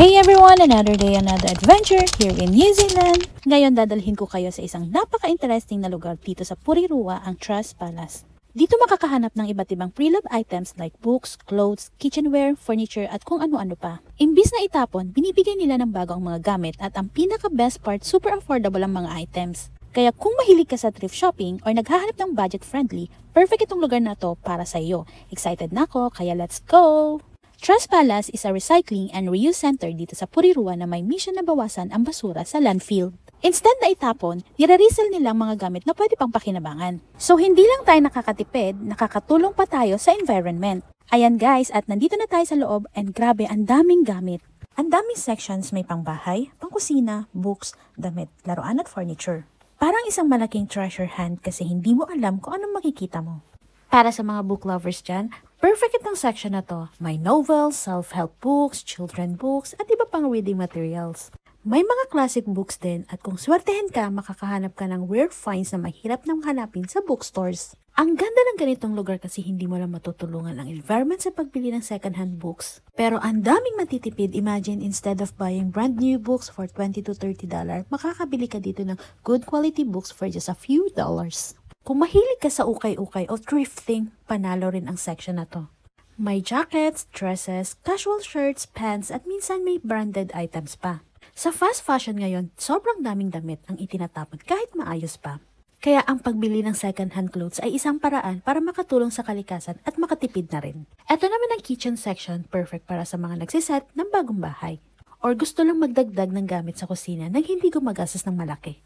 Hey everyone! Another day, another adventure here in New Zealand. Ngayon dadalhin ko kayo sa isang napaka-interesting na lugar dito sa Porirua, ang Trust Palace. Dito makakahanap ng iba't ibang pre-loved items like books, clothes, kitchenware, furniture at kung ano-ano pa. Imbis na itapon, binibigay nila ng bago ang mga gamit at ang pinaka-best part, super affordable ang mga items. Kaya kung mahilig ka sa thrift shopping or naghahanap ng budget-friendly, perfect itong lugar na to para sa iyo. Excited na ako, kaya let's go! Trust Palace is a recycling and reuse center dito sa Porirua na may mission na bawasan ang basura sa landfill. Instead na itapon, nire-resell nilang mga gamit na pwede pang pakinabangan. So hindi lang tayo nakakatipid, nakakatulong pa tayo sa environment. Ayan guys, at nandito na tayo sa loob and grabe ang daming gamit. Ang daming sections, may pangbahay, pangkusina, books, damit, laruan at furniture. Parang isang malaking treasure hunt kasi hindi mo alam kung anong makikita mo. Para sa mga book lovers dyan, perfect itong section na to. May novels, self-help books, children books, at iba pang reading materials. May mga classic books din at kung swertehin ka, makakahanap ka ng weird finds na mahirap nang hanapin sa bookstores. Ang ganda ng ganitong lugar kasi hindi mo lang matutulungan ang environment sa pagbili ng second-hand books. Pero ang daming matitipid. Imagine, instead of buying brand new books for $20 to $30, makakabili ka dito ng good quality books for just a few dollars. Kung mahilig ka sa ukay-ukay o thrifting, panalo rin ang section na to. May jackets, dresses, casual shirts, pants at minsan may branded items pa. Sa fast fashion ngayon, sobrang daming damit ang itinatapon kahit maayos pa. Kaya ang pagbili ng second-hand clothes ay isang paraan para makatulong sa kalikasan at makatipid na rin. Ito naman ang kitchen section, perfect para sa mga nagsiset ng bagong bahay. Or gusto lang magdagdag ng gamit sa kusina nang hindi gumagastos ng malaki.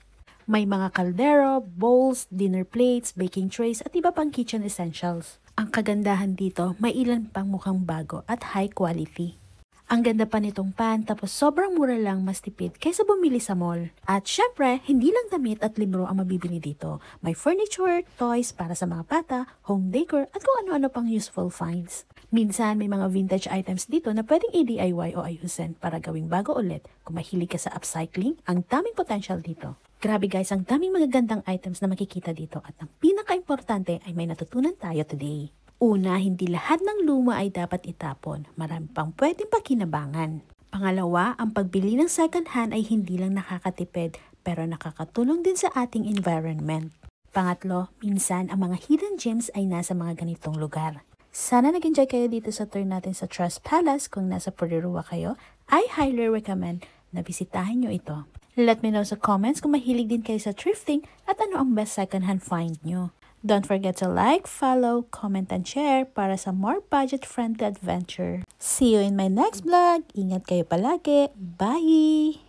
May mga kaldero, bowls, dinner plates, baking trays at iba pang kitchen essentials. Ang kagandahan dito, may ilan pang mukhang bago at high quality. Ang ganda pa nitong pan tapos sobrang mura lang, mas tipid kaysa bumili sa mall. At syempre, hindi lang damit at libro ang mabibili dito. May furniture, toys para sa mga bata, home decor at kung ano-ano pang useful finds. Minsan may mga vintage items dito na pwedeng i-DIY o ayusin para gawing bago ulit. Kung mahilig ka sa upcycling, ang daming potential dito. Grabe guys, ang daming magagandang items na makikita dito at ang pinaka-importante ay may natutunan tayo today. Una, hindi lahat ng luma ay dapat itapon. Marami pang pwedeng pakinabangan. Pangalawa, ang pagbili ng second hand ay hindi lang nakakatipid pero nakakatulong din sa ating environment. Pangatlo, minsan ang mga hidden gems ay nasa mga ganitong lugar. Sana nag-enjoy kayo dito sa tour natin sa Trust Palace. Kung nasa Porirua kayo, I highly recommend na bisitahin nyo ito. Let me know sa comments kung mahilig din kayo sa thrifting at ano ang best second-hand find nyo. Don't forget to like, follow, comment, and share para sa more budget-friendly adventure. See you in my next vlog. Ingat kayo palagi. Bye!